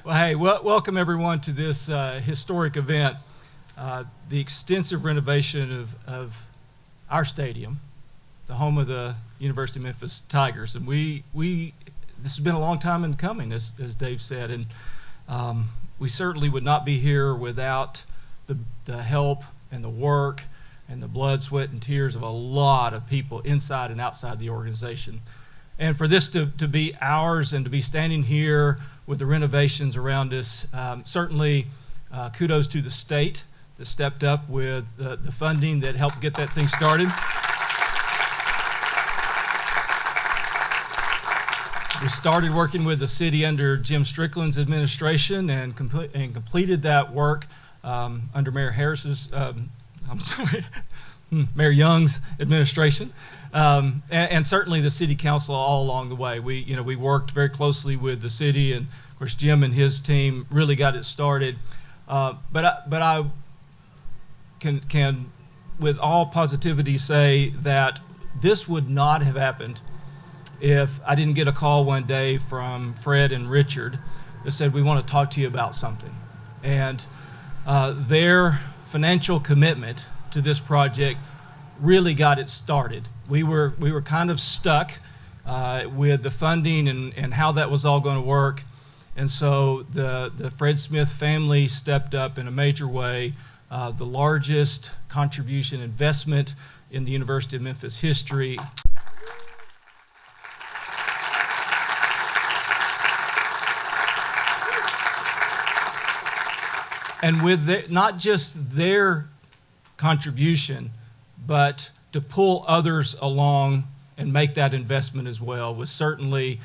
Well, hey, welcome everyone to this historic event, the extensive renovation of our stadium, the home of the University of Memphis Tigers. And this has been a long time in coming, as Dave said, and we certainly would not be here without the help and the work and the blood, sweat, and tears of a lot of people inside and outside the organization. And for this to be ours and to be standing here with the renovations around us, certainly kudos to the state that stepped up with the funding that helped get that thing started. We started working with the city under Jim Strickland's administration and completed that work under Mayor Harris's, Mayor Young's administration. And certainly the city council all along the way. We worked very closely with the city, and of course Jim and his team really got it started. But I can with all positivity say that this would not have happened if I didn't get a call one day from Fred and Richard that said, we want to talk to you about something. And their financial commitment to this project really got it started. We were kind of stuck with the funding and how that was all going to work. And so the Fred Smith family stepped up in a major way, the largest contribution investment in the University of Memphis history. And with not just their contribution, but to pull others along and make that investment as well was certainly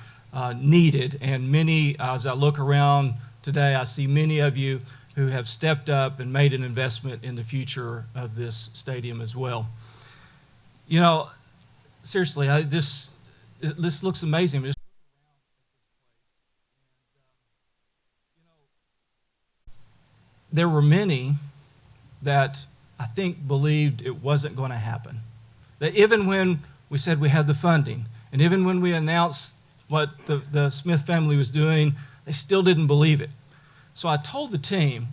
needed. And many, as I look around today, I see many of you who have stepped up and made an investment in the future of this stadium as well. You know, seriously, this looks amazing. Just there were many that I think believed it wasn't going to happen. That even when we said we had the funding, and even when we announced what the Smith family was doing, they still didn't believe it. So I told the team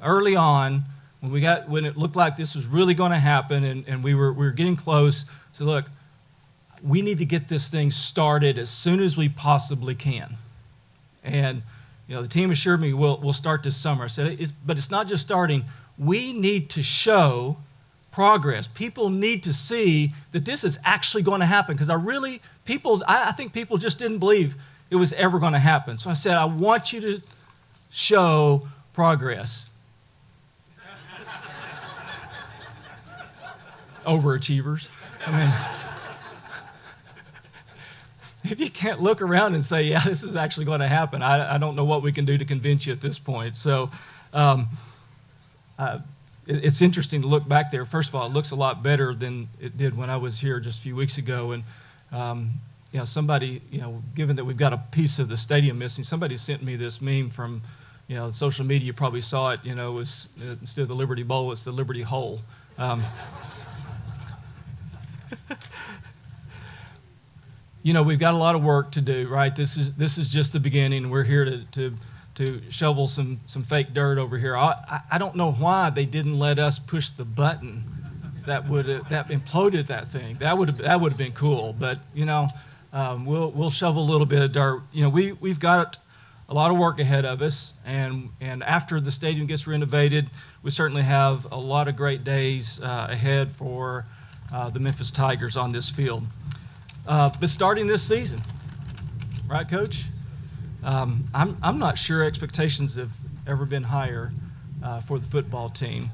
early on, when it looked like this was really going to happen, and we were getting close, so look, we need to get this thing started as soon as we possibly can. And the team assured me we'll start this summer. I said, but it's not just starting. We need to show progress. People need to see that this is actually going to happen, because I think people just didn't believe it was ever going to happen. So I said, I want you to show progress. Overachievers. I mean, if you can't look around and say, yeah, this is actually going to happen, I don't know what we can do to convince you at this point. So it's interesting to look back there. First of all, it looks a lot better than it did when I was here just a few weeks ago. And somebody, given that we've got a piece of the stadium missing, somebody sent me this meme from, social media. You probably saw it. It was instead of the Liberty Bowl, it's the Liberty Hole. We've got a lot of work to do, right? This is just the beginning. We're here to shovel some fake dirt over here. I don't know why they didn't let us push the button that imploded that thing. That would have been cool. But we'll shovel a little bit of dirt. We've got a lot of work ahead of us, and after the stadium gets renovated, we certainly have a lot of great days ahead for the Memphis Tigers on this field. But starting this season, right, Coach? I'm not sure expectations have ever been higher for the football team.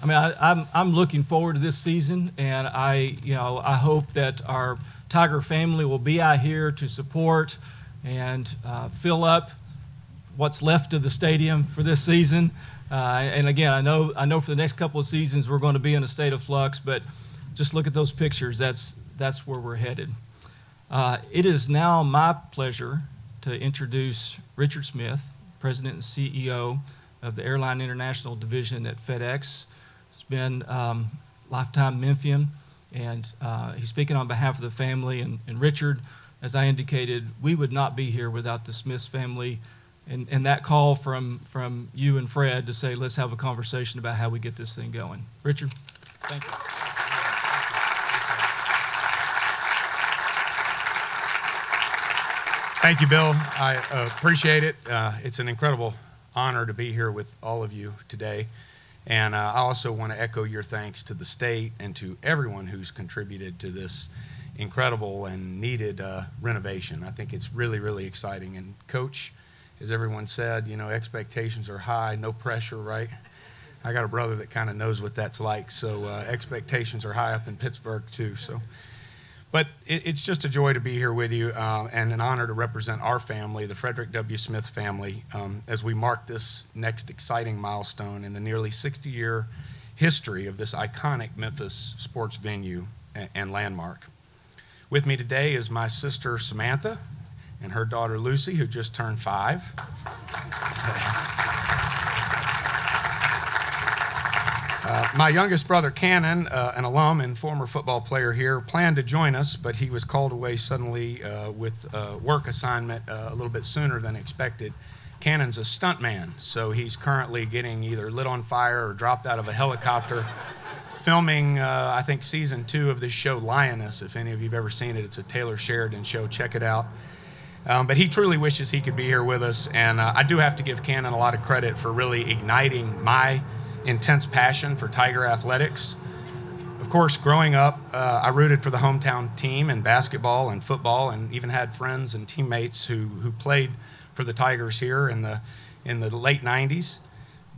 I mean, I'm looking forward to this season, and I hope that our Tiger family will be out here to support and fill up what's left of the stadium for this season. And again, I know for the next couple of seasons we're going to be in a state of flux, but just look at those pictures. That's where we're headed. It is now my pleasure to introduce Richard Smith, President and CEO of the Airline International Division at FedEx. He's been lifetime Memphian. And he's speaking on behalf of the family. And Richard, as I indicated, we would not be here without the Smiths family. And that call from you and Fred to say, let's have a conversation about how we get this thing going. Richard, thank you. Thank you, Bill. I appreciate it. It's an incredible honor to be here with all of you today. And I also want to echo your thanks to the state and to everyone who's contributed to this incredible and needed renovation. I think it's really, really exciting. And Coach, as everyone said, you know, expectations are high, no pressure, right? I got a brother that kind of knows what that's like. So expectations are high up in Pittsburgh too. But it's just a joy to be here with you and an honor to represent our family, the Frederick W. Smith family, as we mark this next exciting milestone in the nearly 60-year history of this iconic Memphis sports venue and landmark. With me today is my sister Samantha and her daughter Lucy, who just turned 5. My youngest brother, Cannon, an alum and former football player here, planned to join us, but he was called away suddenly with a work assignment a little bit sooner than expected. Cannon's a stuntman, so he's currently getting either lit on fire or dropped out of a helicopter, filming, I think, season 2 of this show, Lioness. If any of you have ever seen it, it's a Taylor Sheridan show. Check it out. But he truly wishes he could be here with us, and I do have to give Cannon a lot of credit for really igniting my intense passion for Tiger athletics. Of course, growing up, I rooted for the hometown team in basketball and football, and even had friends and teammates who played for the Tigers here in the late 90s.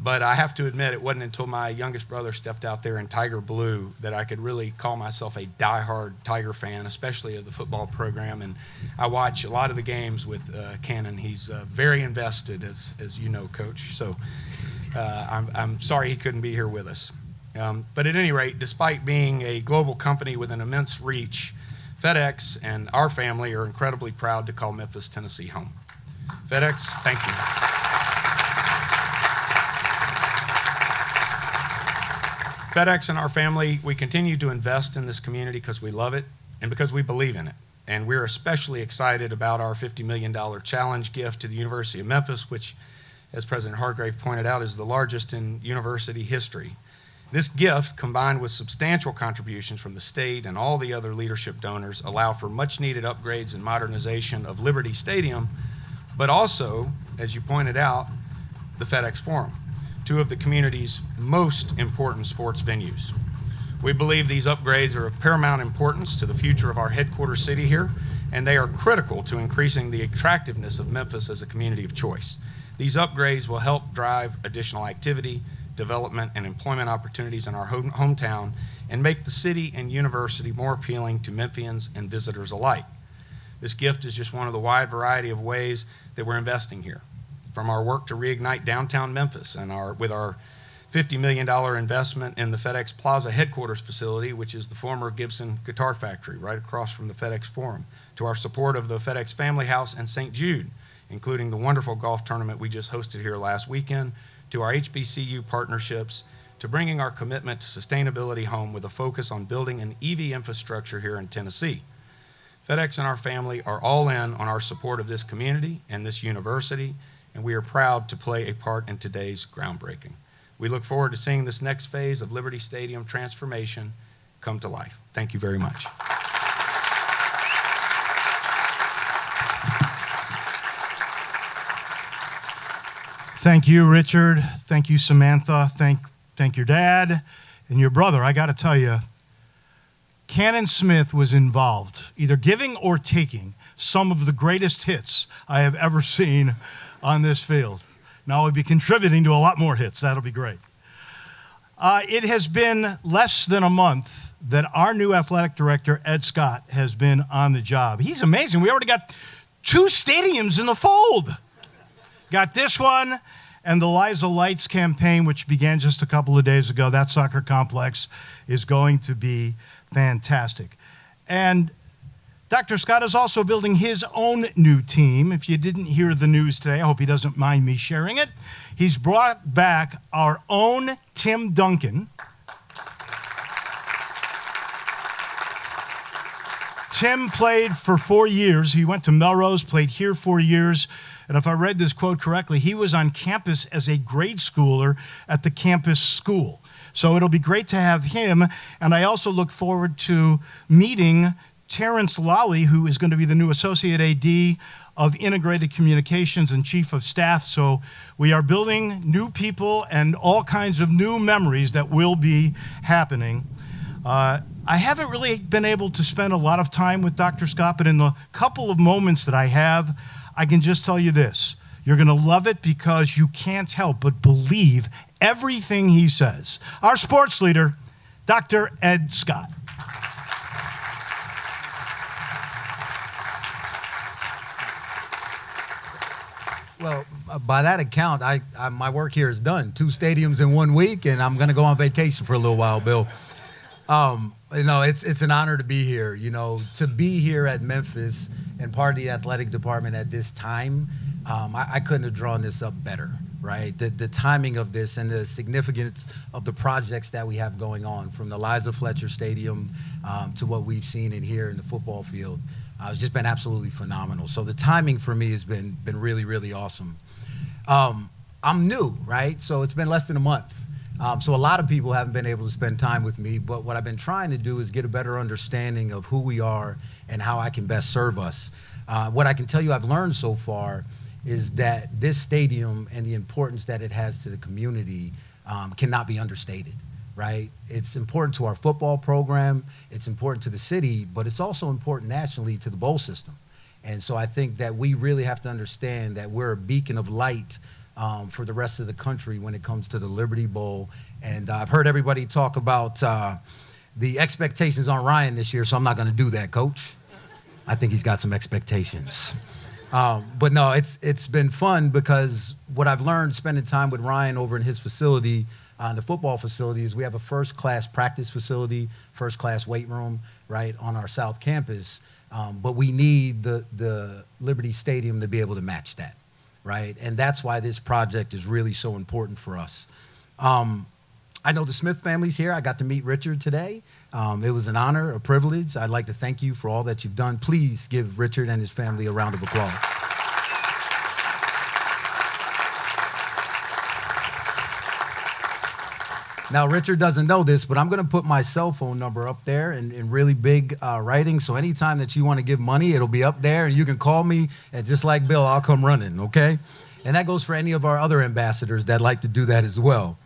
But I have to admit, it wasn't until my youngest brother stepped out there in Tiger blue that I could really call myself a diehard Tiger fan, especially of the football program. And I watch a lot of the games with Cannon. He's very invested, as you know, Coach. So I'm sorry he couldn't be here with us. But at any rate, despite being a global company with an immense reach, FedEx and our family are incredibly proud to call Memphis, Tennessee home. FedEx, thank you. FedEx and our family, we continue to invest in this community because we love it and because we believe in it. And we're especially excited about our $50 million challenge gift to the University of Memphis, which, as President Hargrave pointed out, is the largest in university history. This gift, combined with substantial contributions from the state and all the other leadership donors, allow for much-needed upgrades and modernization of Liberty Stadium, but also, as you pointed out, the FedEx Forum, 2 of the community's most important sports venues. We believe these upgrades are of paramount importance to the future of our headquarters city here, and they are critical to increasing the attractiveness of Memphis as a community of choice. These upgrades will help drive additional activity, development, and employment opportunities in our hometown and make the city and university more appealing to Memphians and visitors alike. This gift is just one of the wide variety of ways that we're investing here, from our work to reignite downtown Memphis and with our $50 million investment in the FedEx Plaza headquarters facility, which is the former Gibson Guitar Factory right across from the FedEx Forum, to our support of the FedEx Family House and St. Jude, including the wonderful golf tournament we just hosted here last weekend, to our HBCU partnerships, to bringing our commitment to sustainability home with a focus on building an EV infrastructure here in Tennessee. FedEx and our family are all in on our support of this community and this university, and we are proud to play a part in today's groundbreaking. We look forward to seeing this next phase of Liberty Stadium transformation come to life. Thank you very much. Thank you, Richard. Thank you, Samantha. Thank your dad and your brother. I got to tell you, Cannon Smith was involved, either giving or taking some of the greatest hits I have ever seen on this field. Now he'll be contributing to a lot more hits. That'll be great. It has been less than a month that our new athletic director, Ed Scott, has been on the job. He's amazing. We already got 2 stadiums in the fold. Got this one and the Liza Lights campaign, which began just a couple of days ago. That soccer complex is going to be fantastic. And Dr. Scott is also building his own new team. If you didn't hear the news today, I hope he doesn't mind me sharing it. He's brought back our own Tim Duncan. Tim played for 4 years. He went to Melrose, played here 4 years. And if I read this quote correctly, he was on campus as a grade schooler at the campus school. So it'll be great to have him. And I also look forward to meeting Terrence Lally, who is going to be the new Associate AD of Integrated Communications and Chief of Staff. So we are building new people and all kinds of new memories that will be happening. I haven't really been able to spend a lot of time with Dr. Scott, but in the couple of moments that I have, I can just tell you this. You're going to love it because you can't help but believe everything he says. Our sports leader, Dr. Ed Scott. Well, by that account, my work here is done. 2 stadiums in 1 week, and I'm going to go on vacation for a little while, Bill. It's an honor to be here. To be here at Memphis and part of the athletic department at this time, I couldn't have drawn this up better, right? The timing of this and the significance of the projects that we have going on, from the Liza Fletcher Stadium to what we've seen in here in the football field, it's just been absolutely phenomenal. So the timing for me has been really, really awesome. I'm new, right? So it's been less than a month. So a lot of people haven't been able to spend time with me, but what I've been trying to do is get a better understanding of who we are and how I can best serve us. What I can tell you I've learned so far is that this stadium and the importance that it has to the community cannot be understated, right? It's important to our football program, it's important to the city, but it's also important nationally to the bowl system. And so I think that we really have to understand that we're a beacon of light for the rest of the country when it comes to the Liberty Bowl. And I've heard everybody talk about the expectations on Ryan this year, so I'm not going to do that, Coach. I think he's got some expectations. But no, it's been fun because what I've learned spending time with Ryan over in his facility, the football facility, is we have a first-class practice facility, first-class weight room, right, on our South Campus. But we need the Liberty Stadium to be able to match that, right? And that's why this project is really so important for us. I know the Smith family's here. I got to meet Richard today. It was an honor, a privilege. I'd like to thank you for all that you've done. Please give Richard and his family a round of applause. Now, Richard doesn't know this, but I'm going to put my cell phone number up there in really big writing. So anytime that you want to give money, it'll be up there, and you can call me. And just like Bill, I'll come running, okay? And that goes for any of our other ambassadors that like to do that as well.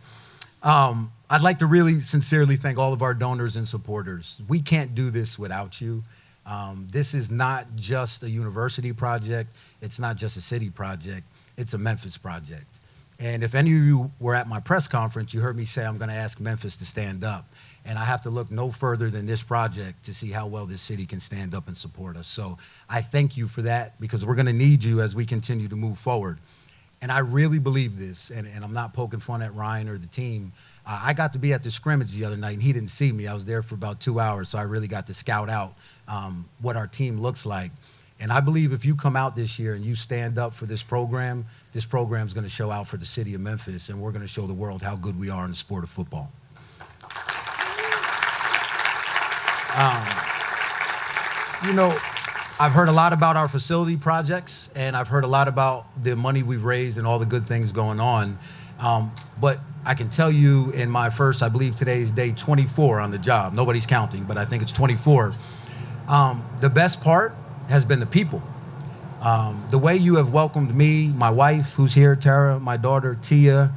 I'd like to really sincerely thank all of our donors and supporters. We can't do this without you. This is not just a university project. It's not just a city project. It's a Memphis project. And if any of you were at my press conference, you heard me say I'm going to ask Memphis to stand up. And I have to look no further than this project to see how well this city can stand up and support us. So I thank you for that, because we're going to need you as we continue to move forward. And I really believe this, and I'm not poking fun at Ryan or the team. I got to be at the scrimmage the other night, and he didn't see me. I was there for about 2 hours, so I really got to scout out what our team looks like. And I believe if you come out this year and you stand up for this program's going to show out for the city of Memphis, and we're going to show the world how good we are in the sport of football. I've heard a lot about our facility projects, and I've heard a lot about the money we've raised and all the good things going on. But I can tell you, in my first, I believe today is day 24 on the job. Nobody's counting, but I think it's 24. The best part has been the people. The way you have welcomed me, my wife, who's here, Tara, my daughter, Tia.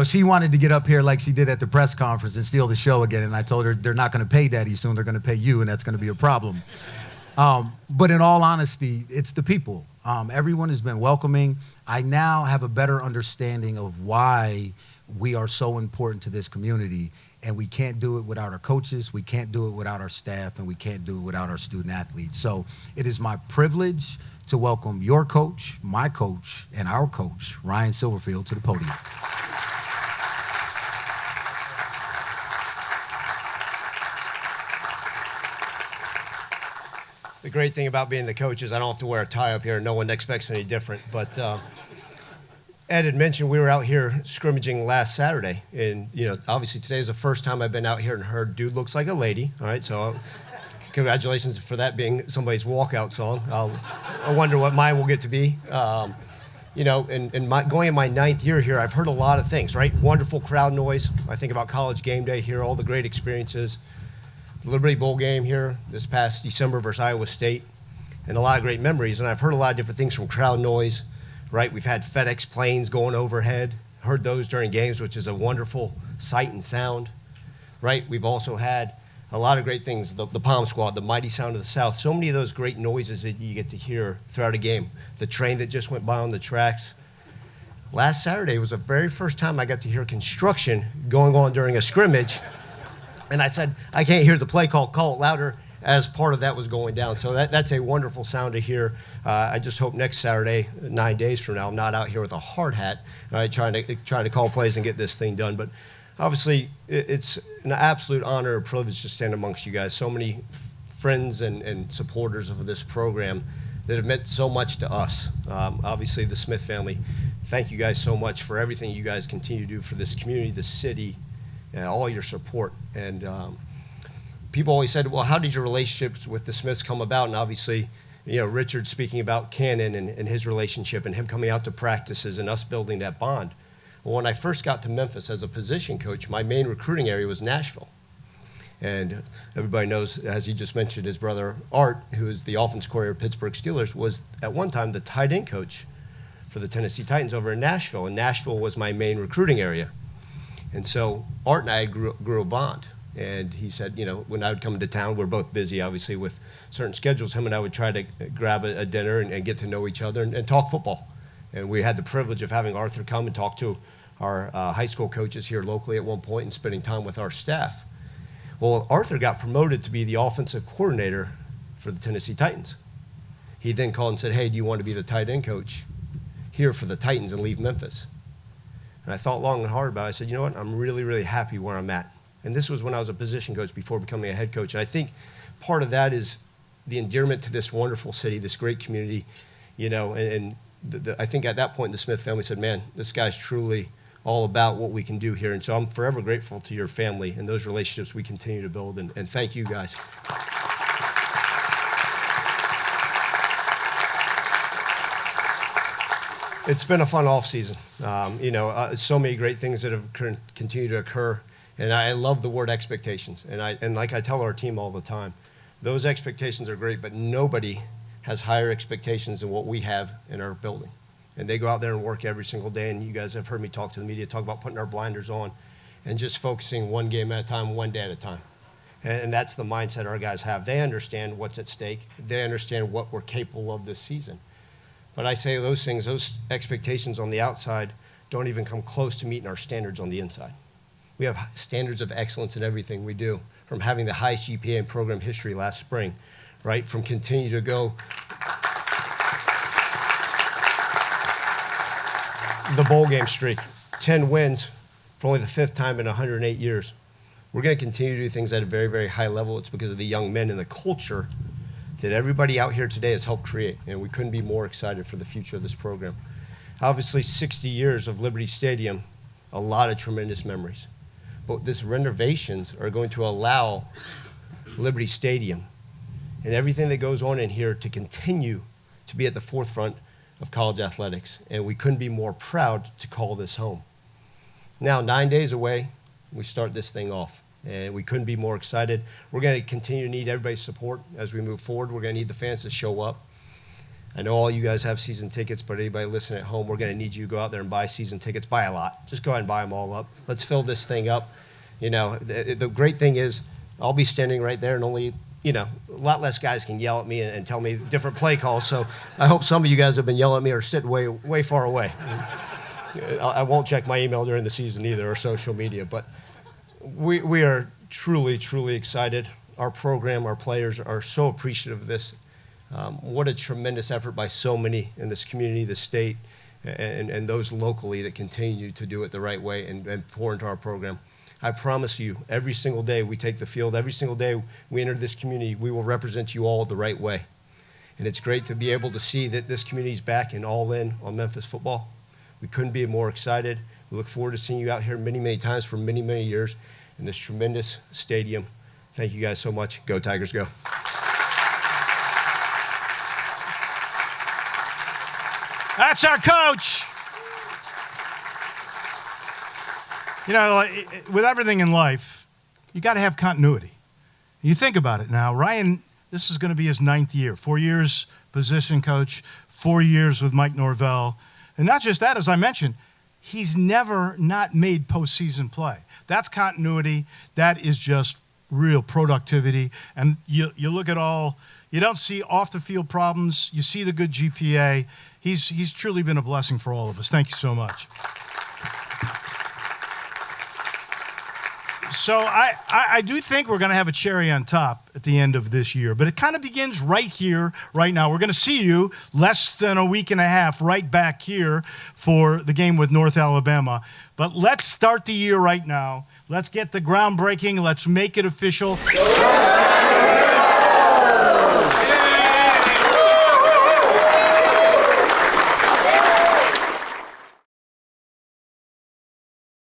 She wanted to get up here like she did at the press conference and steal the show again, and I told her they're not going to pay Daddy soon, they're going to pay you, and that's going to be a problem. But in all honesty, it's the people. Everyone has been welcoming. I now have a better understanding of why we are so important to this community, and we can't do it without our coaches, we can't do it without our staff, and we can't do it without our student athletes. So it is my privilege to welcome your coach, my coach, and our coach, Ryan Silverfield, to the podium. The great thing about being the coach is I don't have to wear a tie up here, and no one expects any different. But Ed had mentioned we were out here scrimmaging last Saturday, and obviously today is the first time I've been out here and heard "Dude Looks Like a Lady." All right, so congratulations for that being somebody's walkout song. I wonder what mine will get to be. Going in my 9th year here, I've heard a lot of things. Right, wonderful crowd noise. I think about College game day here, all the great experiences. The Liberty Bowl game here this past December versus Iowa State, and a lot of great memories. And I've heard a lot of different things from crowd noise. Right, we've had FedEx planes going overhead, heard those during games, which is a wonderful sight and sound. Right, we've also had a lot of great things, the Palm Squad, the Mighty Sound of the South, so many of those great noises that you get to hear throughout a game. The train that just went by on the tracks. Last Saturday was the very first time I got to hear construction going on during a scrimmage, and I said, I can't hear the play call it louder, as part of that was going down. So that's a wonderful sound to hear. I just hope next Saturday, 9 days from now, I'm not out here with a hard hat, right, trying to call plays and get this thing done. But obviously, it's an absolute honor and privilege to stand amongst you guys. So many friends and supporters of this program that have meant so much to us. Obviously, the Smith family, thank you guys so much for everything you guys continue to do for this community, the city, and all your support. And people always said, well, how did your relationships with the Smiths come about? And obviously, Richard speaking about Cannon and his relationship and him coming out to practices and us building that bond. Well, when I first got to Memphis as a position coach, my main recruiting area was Nashville. And everybody knows, as he just mentioned, his brother Art, who is the offense coordinator of Pittsburgh Steelers, was at one time the tight end coach for the Tennessee Titans over in Nashville. And Nashville was my main recruiting area. And so Art and I grew a bond. And he said, when I would come into town, we're both busy, obviously, with certain schedules. Him and I would try to grab a dinner and get to know each other and talk football. And we had the privilege of having Arthur come and talk to our high school coaches here locally at one point and spending time with our staff. Well, Arthur got promoted to be the offensive coordinator for the Tennessee Titans. He then called and said, hey, do you want to be the tight end coach here for the Titans and leave Memphis? And I thought long and hard about it. I said, you know what? I'm really, really happy where I'm at. And this was when I was a position coach before becoming a head coach. And I think part of that is the endearment to this wonderful city, this great community, I think at that point the Smith family said, man, this guy's truly all about what we can do here. And so I'm forever grateful to your family and those relationships we continue to build. And thank you guys. It's been a fun off season. So many great things that have continued to occur. And I love the word expectations. And like I tell our team all the time, those expectations are great, but nobody has higher expectations than what we have in our building. And they go out there and work every single day. And you guys have heard me talk to the media, talk about putting our blinders on and just focusing one game at a time, one day at a time. And that's the mindset our guys have. They understand what's at stake. They understand what we're capable of this season. But I say those things, those expectations on the outside don't even come close to meeting our standards on the inside. We have standards of excellence in everything we do, from having the highest GPA in program history last spring, right? From continue to go the bowl game streak, 10 wins for only the 5th time in 108 years. We're going to continue to do things at a very, very high level. It's because of the young men and the culture that everybody out here today has helped create, and we couldn't be more excited for the future of this program. Obviously, 60 years of Liberty Stadium, a lot of tremendous memories. But these renovations are going to allow Liberty Stadium and everything that goes on in here to continue to be at the forefront of college athletics. And we couldn't be more proud to call this home. Now, 9 days away, we start this thing off. And we couldn't be more excited. We're going to continue to need everybody's support as we move forward. We're going to need the fans to show up. I know all you guys have season tickets, but anybody listening at home, we're going to need you to go out there and buy season tickets. Buy a lot. Just go ahead and buy them all up. Let's fill this thing up. The great thing is I'll be standing right there and only, a lot less guys can yell at me and tell me different play calls. So I hope some of you guys have been yelling at me or sitting way, way far away. I won't check my email during the season either or social media, but we are truly, truly excited. Our program, our players are so appreciative of this. What a tremendous effort by so many in this community, the state, and those locally that continue to do it the right way and pour into our program. I promise you, every single day we take the field, every single day we enter this community, we will represent you all the right way. And it's great to be able to see that this community is back and all in on Memphis football. We couldn't be more excited. We look forward to seeing you out here many, many times for many, many years in this tremendous stadium. Thank you guys so much. Go Tigers, go. That's our coach. You know, with everything in life, you got to have continuity. You think about it now. Ryan, this is going to be his 9th year. 4 years position coach, 4 years with Mike Norvell. And not just that, as I mentioned, he's never not made postseason play. That's continuity. That is just real productivity. And you look at all, you don't see off the field problems. You see the good GPA. He's truly been a blessing for all of us. Thank you so much. So I do think we're going to have a cherry on top at the end of this year, but it kind of begins right here, right now. We're going to see you less than a week and a half right back here for the game with North Alabama. But let's start the year right now. Let's get the groundbreaking. Let's make it official.